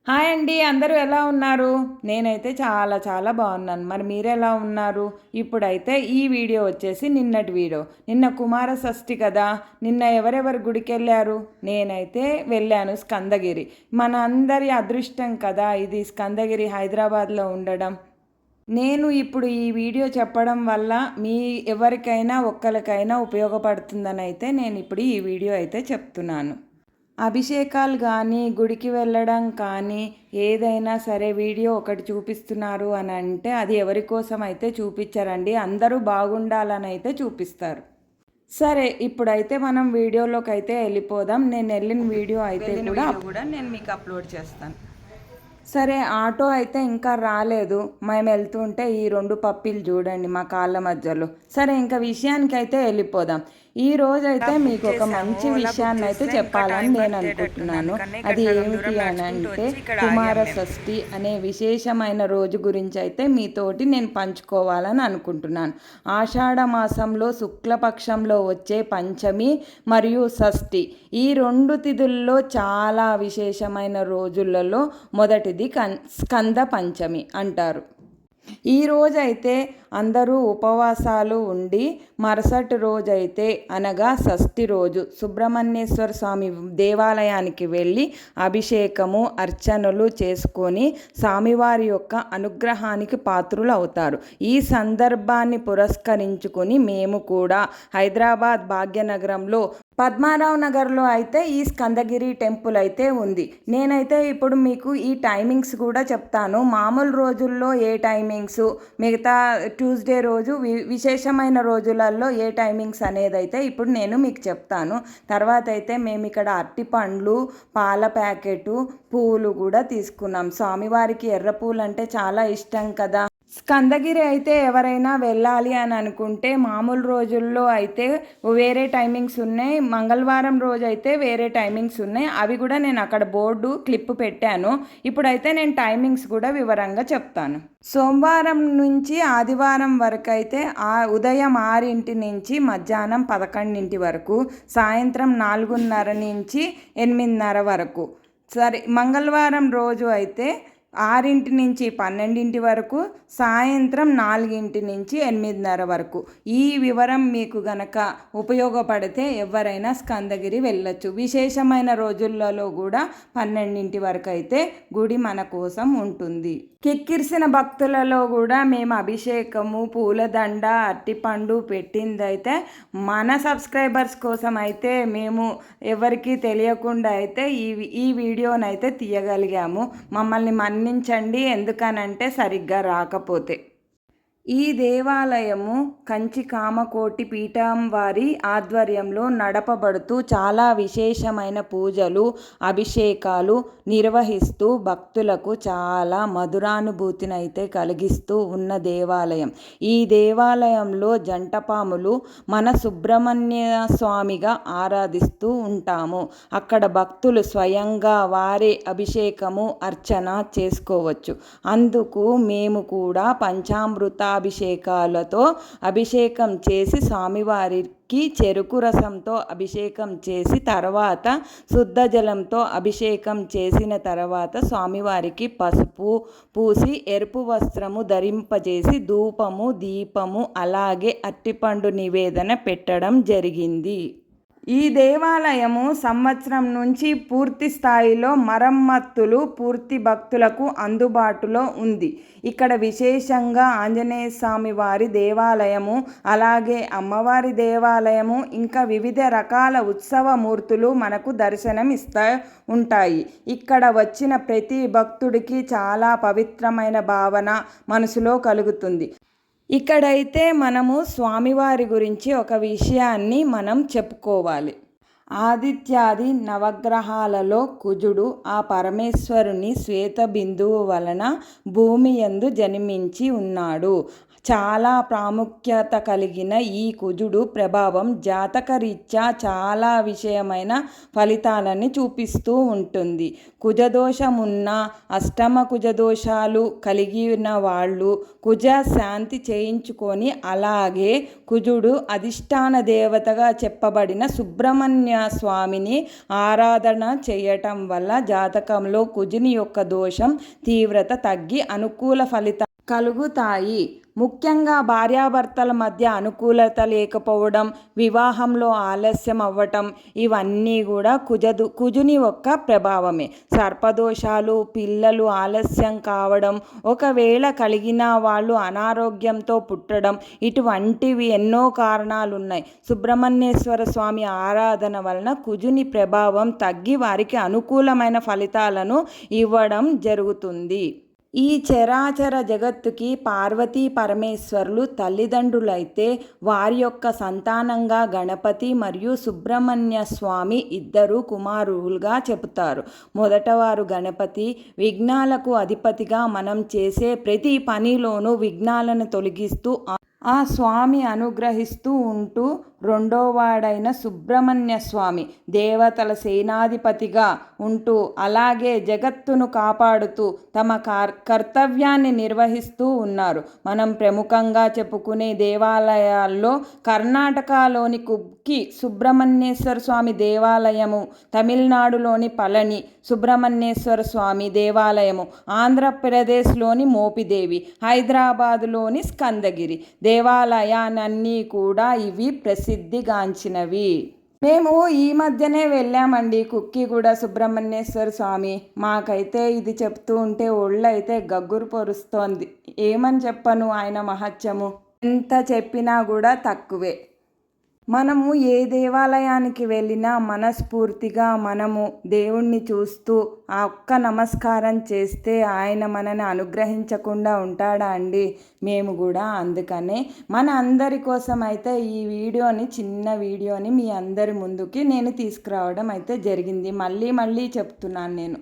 Hi అండి. అందరూ ఎలా ఉన్నారు? నేనైతే చాలా చాలా బాగున్నాను. మరి మీరెలా ఉన్నారు? ఇప్పుడైతే ఈ వీడియో వచ్చేసి నిన్నటి వీడియో. నిన్న కుమార షష్ఠి కదా! నిన్న ఎవరెవరు గుడికెళ్ళారు? నేనైతే వెళ్ళాను స్కందగిరి. మన అందరి అదృష్టం కదా ఇది స్కందగిరి హైదరాబాద్లో ఉండడం. నేను ఇప్పుడు ఈ వీడియో చెప్పడం వల్ల మీ ఎవరికైనా ఒక్కరికైనా ఉపయోగపడుతుందని అయితే నేను ఇప్పుడు ఈ వీడియో అయితే చెప్తున్నాను. అభిషేకాలు కానీ గుడికి వెళ్ళడం కానీ ఏదైనా సరే వీడియో ఒకటి చూపిస్తున్నారు అని అంటే అది ఎవరి కోసం అయితే చూపించారండి, అందరూ బాగుండాలని అయితే చూపిస్తారు. సరే, ఇప్పుడైతే మనం వీడియోలోకి అయితే వెళ్ళిపోదాం. నేను వెళ్ళిన వీడియో అయితే కూడా నేను మీకు అప్లోడ్ చేస్తాను. సరే, ఆటో అయితే ఇంకా రాలేదు. మేము వెళ్తుంటే ఈ రెండు పప్పీలు చూడండి మా కాళ్ళ మధ్యలో. సరే, ఇంకా విషయానికి అయితే వెళ్ళిపోదాం. ఈ రోజు అయితే మీకు ఒక మంచి విషయాన్ని అయితే చెప్పాలని నేను అనుకుంటున్నాను. అది ఏమిటి అని అంటే కుమార షష్ఠి అనే విశేషమైన రోజు గురించి అయితే మీతోటి నేను పంచుకోవాలని అనుకుంటున్నాను. ఆషాఢ మాసంలో శుక్లపక్షంలో వచ్చే పంచమి మరియు షష్ఠి ఈ రెండు తిథుల్లో చాలా విశేషమైన రోజులలో మొదటిది స్కంద పంచమి అంటారు. ఈ రోజైతే అందరూ ఉపవాసాలు ఉండి మరుసటి రోజైతే అనగా షష్ఠి రోజు సుబ్రహ్మణ్యేశ్వర స్వామి దేవాలయానికి వెళ్ళి అభిషేకము అర్చనలు చేసుకొని స్వామివారి యొక్క అనుగ్రహానికి పాత్రులు అవుతారు. ఈ సందర్భాన్ని పురస్కరించుకొని మేము కూడా హైదరాబాద్ భాగ్యనగరంలో పద్మారావు నగర్లో అయితే ఈ స్కందగిరి టెంపుల్ అయితే ఉంది. నేనైతే ఇప్పుడు మీకు ఈ టైమింగ్స్ కూడా చెప్తాను. మామూలు రోజుల్లో ఏ టైమింగ్స్, మిగతా ట్యూస్డే రోజు విశేషమైన రోజులలో ఏ టైమింగ్స్ అనేది అయితే ఇప్పుడు నేను మీకు చెప్తాను. తర్వాత అయితే మేము ఇక్కడ అరటిపండ్లు, పాల ప్యాకెటు, పూలు కూడా తీసుకున్నాం. స్వామివారికి ఎర్ర పూలు అంటే చాలా ఇష్టం కదా. స్కందగిరి అయితే ఎవరైనా వెళ్ళాలి అని అనుకుంటే మామూలు రోజుల్లో అయితే వేరే టైమింగ్స్ ఉన్నాయి, మంగళవారం రోజు అయితే వేరే టైమింగ్స్ ఉన్నాయి. అవి కూడా నేను అక్కడ బోర్డు క్లిప్ పెట్టాను. ఇప్పుడైతే నేను టైమింగ్స్ కూడా వివరంగా చెప్తాను. సోమవారం నుంచి ఆదివారం వరకు అయితే ఉదయం 6 నుంచి మధ్యాహ్నం 11 వరకు, సాయంత్రం 4:30 నుంచి 8:30 వరకు. సరే, మంగళవారం రోజు అయితే 6 నుంచి 12 వరకు, సాయంత్రం 4 నుంచి 8:30 వరకు. ఈ వివరం మీకు గనక ఉపయోగపడితే ఎవరైనా స్కందగిరి వెళ్ళొచ్చు. విశేషమైన రోజులలో కూడా 12 వరకు అయితే గుడి మన కోసం ఉంటుంది. కిక్కిరిసిన భక్తులలో కూడా మేము అభిషేకము, పూలదండ, అరటిపండు పెట్టిందైతే మన సబ్స్క్రైబర్స్ కోసం అయితే మేము ఎవరికి తెలియకుండా అయితే ఈ వీడియోనైతే తీయగలిగాము. మమ్మల్ని మన్నించండి, ఎందుకనంటే సరిగ్గా రాకపోతే. ఈ దేవాలయము కంచి కామకోటి పీఠం వారి ఆధ్వర్యంలో నడపబడుతూ చాలా విశేషమైన పూజలు, అభిషేకాలు నిర్వహిస్తూ భక్తులకు చాలా మధురానుభూతిని అయితే కలిగిస్తూ ఉన్న దేవాలయం. ఈ దేవాలయంలో జంటపాములు మన సుబ్రహ్మణ్య స్వామిగా ఆరాధిస్తూ ఉంటాము. అక్కడ భక్తులు స్వయంగా వారే అభిషేకము అర్చన చేసుకోవచ్చు. అందుకు మేము కూడా పంచామృతాభిషేకాలతో అభిషేకం చేసి స్వామివారికి చెరుకు రసంతో అభిషేకం చేసి తర్వాత శుద్ధ జలంతో అభిషేకం చేసిన తర్వాత స్వామివారికి పసుపు పూసి ఎరుపు వస్త్రము ధరింపజేసి ధూపము, దీపము అలాగే అరటిపండు నివేదన పెట్టడం జరిగింది. ఈ దేవాలయము సంవత్సరం నుంచి పూర్తి స్థాయిలో మరమ్మతులు పూర్తి భక్తులకు అందుబాటులో ఉంది. ఇక్కడ విశేషంగా ఆంజనేయ స్వామి వారి దేవాలయము, అలాగే అమ్మవారి దేవాలయము, ఇంకా వివిధ రకాల ఉత్సవ మూర్తులు మనకు దర్శనం ఉంటాయి. ఇక్కడ వచ్చిన ప్రతి భక్తుడికి చాలా పవిత్రమైన భావన మనసులో కలుగుతుంది. ఇక్కడైతే మనము స్వామివారి గురించి ఒక విషయాన్ని మనం చెప్పుకోవాలి. ఆదిత్యాది నవగ్రహాలలో కుజుడు ఆ పరమేశ్వరుని శ్వేత బిందువు వలన భూమి యందు జన్మించి ఉన్నాడు. చాలా ప్రాముఖ్యత కలిగిన ఈ కుజుడు ప్రభావం జాతకరీత్యా చాలా విషయమైన ఫలితాలని చూపిస్తూ ఉంటుంది. కుజదోషమున్న అష్టమ కుజదోషాలు కలిగిన వాళ్ళు కుజ శాంతి చేయించుకొని, అలాగే కుజుడు అధిష్టాన దేవతగా చెప్పబడిన సుబ్రహ్మణ్య స్వామిని ఆరాధన చేయటం వల్ల జాతకంలో కుజుని యొక్క దోషం తీవ్రత తగ్గి అనుకూల ఫలితాలు కలుగుతాయి. ముఖ్యంగా భార్యాభర్తల మధ్య అనుకూలత లేకపోవడం, వివాహంలో ఆలస్యం అవ్వటం, ఇవన్నీ కూడా కుజుని యొక్క ప్రభావమే. సర్పదోషాలు, పిల్లలు ఆలస్యం కావడం, ఒకవేళ కలిగిన వాళ్ళు అనారోగ్యంతో పుట్టడం, ఇటువంటివి ఎన్నో కారణాలు ఉన్నాయి. సుబ్రహ్మణ్యేశ్వర స్వామి ఆరాధన వలన కుజుని ప్రభావం తగ్గి వారికి అనుకూలమైన ఫలితాలను ఇవ్వడం జరుగుతుంది. ఈ చరాచర జగత్తుకి పార్వతీ పరమేశ్వరులు తల్లిదండ్రులైతే వారి యొక్క సంతానంగా గణపతి మరియు సుబ్రహ్మణ్య స్వామి ఇద్దరు కుమారులుగా చెబుతారు. మొదటవారు గణపతి, విఘ్నాలకు అధిపతిగా మనం చేసే ప్రతి పనిలోనూ విఘ్నాలను తొలగిస్తూ ఆ స్వామి అనుగ్రహిస్తూ ఉంటూ, రెండోవాడైన సుబ్రహ్మణ్య స్వామి దేవతల సేనాధిపతిగా ఉంటూ, అలాగే జగత్తును కాపాడుతూ తమ కర్తవ్యాన్ని నిర్వహిస్తూ ఉన్నారు. మనం ప్రముఖంగా చెప్పుకునే దేవాలయాల్లో కర్ణాటకలోని కుక్కి సుబ్రహ్మణ్యేశ్వర స్వామి దేవాలయము, తమిళనాడులోని పళని సుబ్రహ్మణ్యేశ్వర స్వామి దేవాలయము, ఆంధ్రప్రదేశ్లోని మోపిదేవి, హైదరాబాదులోని స్కందగిరి దేవాలయాలన్నీ కూడా ఇవి ప్రసిద్ధిగాంచినవి. మేము ఈ మధ్యనే వెళ్ళామండి కుక్కిగూడ సుబ్రహ్మణ్యేశ్వర స్వామి. మాకైతే ఇది చెప్తూ ఉంటే ఒళ్ళైతే గగ్గురు పొరుస్తోంది. ఏమని చెప్పను ఆయన మహత్యము, ఎంత చెప్పినా కూడా తక్కువే. మనము ఏ దేవాలయానికి వెళ్ళినా మనస్ఫూర్తిగా మనము దేవుణ్ణి చూస్తూ ఆ ఒక్క నమస్కారం చేస్తే ఆయన మనని అనుగ్రహించకుండా ఉంటాడా అండి? మేము కూడా అందుకనే మన అందరి కోసం అయితే ఈ చిన్న వీడియోని మీ అందరి ముందుకి నేను తీసుకురావడం అయితే జరిగింది. మళ్ళీ చెప్తున్నాను నేను.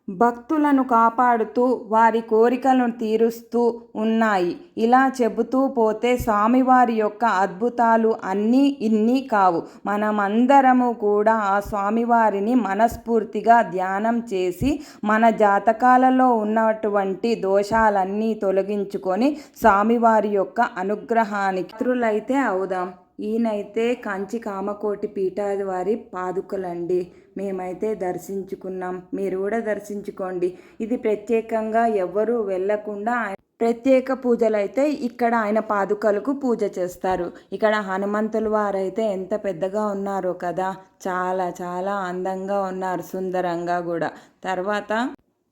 భక్తులను కాపాడుతూ వారి కోరికలను తీరుస్తూ ఉన్నాయి. ఇలా చెబుతూ పోతే స్వామివారి యొక్క అద్భుతాలు అన్నీ ఇన్ని కావు. మనమందరము కూడా ఆ స్వామివారిని మనస్ఫూర్తిగా ధ్యానం చేసి మన జాతకాలలో ఉన్నటువంటి దోషాలన్నీ తొలగించుకొని స్వామివారి యొక్క అనుగ్రహానికి పాత్రులైతే అవుదాం. ఈయనైతే కంచి కామకోటి పీఠాది వారి పాదుకలండి. మేమైతే దర్శించుకున్నాం, మీరు కూడా దర్శించుకోండి. ఇది ప్రత్యేకంగా ఎవ్వరూ వెళ్ళకుండా ప్రత్యేక పూజలైతే ఇక్కడ ఆయన పాదుకలకు పూజ చేస్తారు. ఇక్కడ హనుమంతుల వారైతే ఎంత పెద్దగా ఉన్నారో కదా, చాలా అందంగా ఉన్నారు, సుందరంగా కూడా. తర్వాత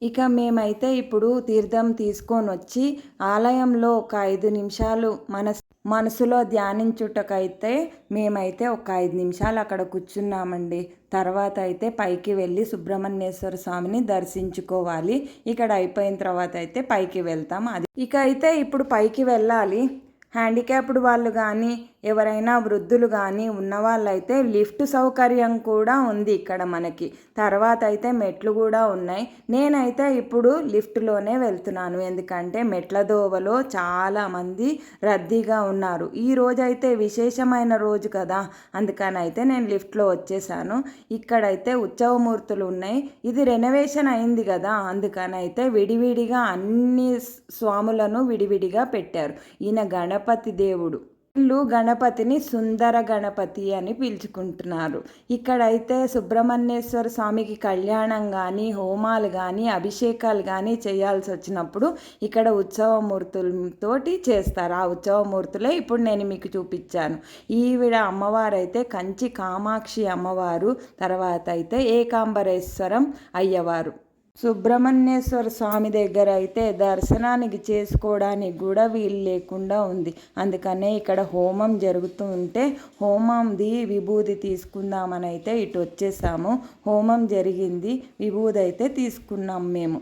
ఇక మేమైతే ఇప్పుడు తీర్థం తీసుకొని వచ్చి ఆలయంలో ఒక 5 నిమిషాలు మనసులో ధ్యానించుటకైతే మేమైతే ఒక 5 నిమిషాలు అక్కడ కూర్చున్నామండి. తర్వాత అయితే పైకి వెళ్ళి సుబ్రహ్మణ్యేశ్వర స్వామిని దర్శించుకోవాలి. ఇక్కడ అయిపోయిన తర్వాత అయితే పైకి వెళ్తాం. ఇక అయితే ఇప్పుడు పైకి వెళ్ళాలి. హ్యాండిక్యాప్డ్ వాళ్ళు కానీ ఎవరైనా వృద్ధులు కానీ ఉన్నవాళ్ళైతే లిఫ్ట్ సౌకర్యం కూడా ఉంది ఇక్కడ మనకి. తర్వాత అయితే మెట్లు కూడా ఉన్నాయి. నేనైతే ఇప్పుడు లిఫ్ట్లోనే వెళ్తున్నాను, ఎందుకంటే మెట్ల దోవలో చాలామంది రద్దీగా ఉన్నారు. ఈ రోజైతే విశేషమైన రోజు కదా, అందుకని అయితే నేను లిఫ్ట్లో వచ్చేసాను. ఇక్కడైతే ఉత్సవమూర్తులు ఉన్నాయి. ఇది రెనోవేషన్ అయింది కదా, అందుకని అయితే విడివిడిగా అన్ని స్వాములను విడివిడిగా పెట్టారు. ఈయన గణపతి దేవుడు. వీళ్ళు గణపతిని సుందర గణపతి అని పిలుచుకుంటున్నారు. ఇక్కడైతే సుబ్రహ్మణ్యేశ్వర స్వామికి కళ్యాణం కానీ, హోమాలు కానీ, అభిషేకాలు కానీ చేయాల్సి వచ్చినప్పుడు ఇక్కడ ఉత్సవమూర్తులతోటి చేస్తారు. ఆ ఉత్సవమూర్తులే ఇప్పుడు నేను మీకు చూపించాను. ఈవిడ అమ్మవారైతే కంచి కామాక్షి అమ్మవారు, తర్వాత అయితే ఏకాంబరేశ్వరం అయ్యవారు. సుబ్రహ్మణ్యేశ్వర స్వామి దగ్గర అయితే దర్శనానికి చేసుకోవడానికి కూడా వీలు లేకుండా ఉంది. అందుకనే ఇక్కడ హోమం జరుగుతూ ఉంటే హోమంది విభూది తీసుకుందామని అయితే ఇటు వచ్చేసాము. హోమం జరిగింది, విభూది అయితే తీసుకున్నాం మేము.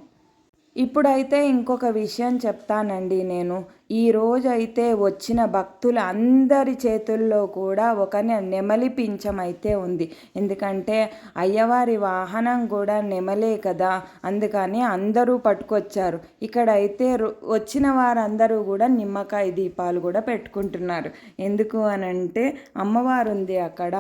ఇప్పుడైతే ఇంకొక విషయం చెప్తానండి నేను. ఈరోజైతే వచ్చిన భక్తుల అందరి చేతుల్లో కూడా ఒక నెమలి పింఛం అయితే ఉంది. ఎందుకంటే అయ్యవారి వాహనం కూడా నెమలే కదా, అందుకని అందరూ పట్టుకొచ్చారు. ఇక్కడైతే వచ్చిన వారందరూ కూడా నిమ్మకాయ దీపాలు కూడా పెట్టుకుంటున్నారు. ఎందుకు అనంటే అమ్మవారు ఉంది అక్కడ,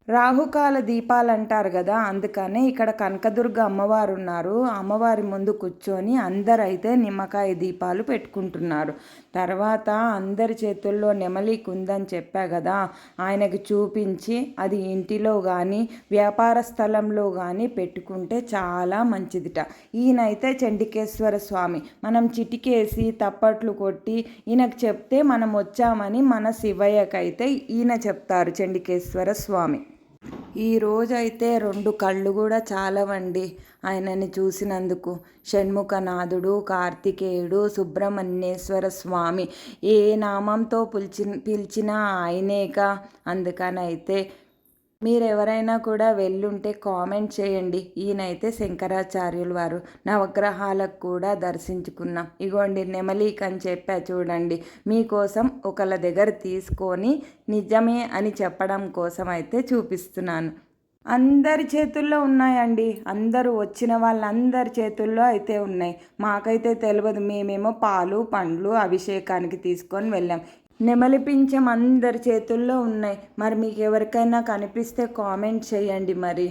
రాహుకాల దీపాలు అంటారు కదా, అందుకనే ఇక్కడ కనకదుర్గ అమ్మవారు ఉన్నారు. అమ్మవారి ముందు కూర్చొని అందరైతే నిమ్మకాయ దీపాలు పెట్టుకుంటున్నారు. తర్వాత అందరి చేతుల్లో నెమలికి ఉందని చెప్పా కదా, ఆయనకి చూపించి అది ఇంటిలో కానీ వ్యాపార స్థలంలో కానీ పెట్టుకుంటే చాలా మంచిదిట. ఈయనైతే చండికేశ్వర స్వామి. మనం చిటికేసి తప్పట్లు కొట్టి ఈయనకు చెప్తే మనం వచ్చామని మన శివయ్యకైతే ఈయన చెప్తారు, చండికేశ్వర స్వామి. ఈరోజైతే 2 కళ్ళు కూడా చాలవండి ఆయనని చూసినందుకు. షణ్ముఖనాథుడు, కార్తికేయుడు, సుబ్రహ్మణ్యేశ్వర స్వామి ఏ నామంతో పిలిచినా ఆయనేగా. అందుకనైతే మీరెవరైనా కూడా వెళ్ళుంటే కామెంట్ చేయండి. ఈయనైతే శంకరాచార్యులు వారు. నవగ్రహాలకు కూడా దర్శించుకున్నాం. ఇగోండి నెమలిక్ అని చెప్పా చూడండి, మీకోసం ఒకళ్ళ దగ్గర తీసుకొని నిజమే అని చెప్పడం కోసం అయితే చూపిస్తున్నాను. అందరి చేతుల్లో ఉన్నాయండి, అందరూ వచ్చిన వాళ్ళందరి చేతుల్లో అయితే ఉన్నాయి. మాకైతే తెలియదు, మేమేమో పాలు పండ్లు అభిషేకానికి తీసుకొని వెళ్ళాం. నెమలి పింఛం అందరి చేతుల్లో ఉన్నాయి. మరి మీకు ఎవరికైనా కనిపిస్తే కామెంట్ చేయండి. మరి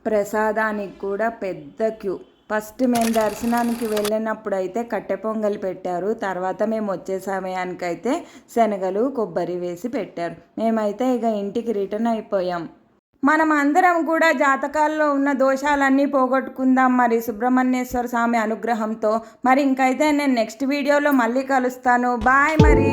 ప్రసాదానికి కూడా పెద్ద క్యూ. ఫస్ట్ మేము దర్శనానికి వెళ్ళినప్పుడు అయితే కట్టె పొంగలి పెట్టారు. తర్వాత మేము వచ్చే సమయానికైతే శనగలు కొబ్బరి వేసి పెట్టారు. మేమైతే ఇక ఇంటికి రిటర్న్ అయిపోయాం. మనం అందరం కూడా జాతకాల్లో ఉన్న దోషాలన్నీ పోగొట్టుకుందాం మరి సుబ్రహ్మణ్యేశ్వర స్వామి అనుగ్రహంతో. మరి ఇంకైతే నేను నెక్స్ట్ వీడియోలో మళ్ళీ కలుస్తాను. బాయ్ మరి.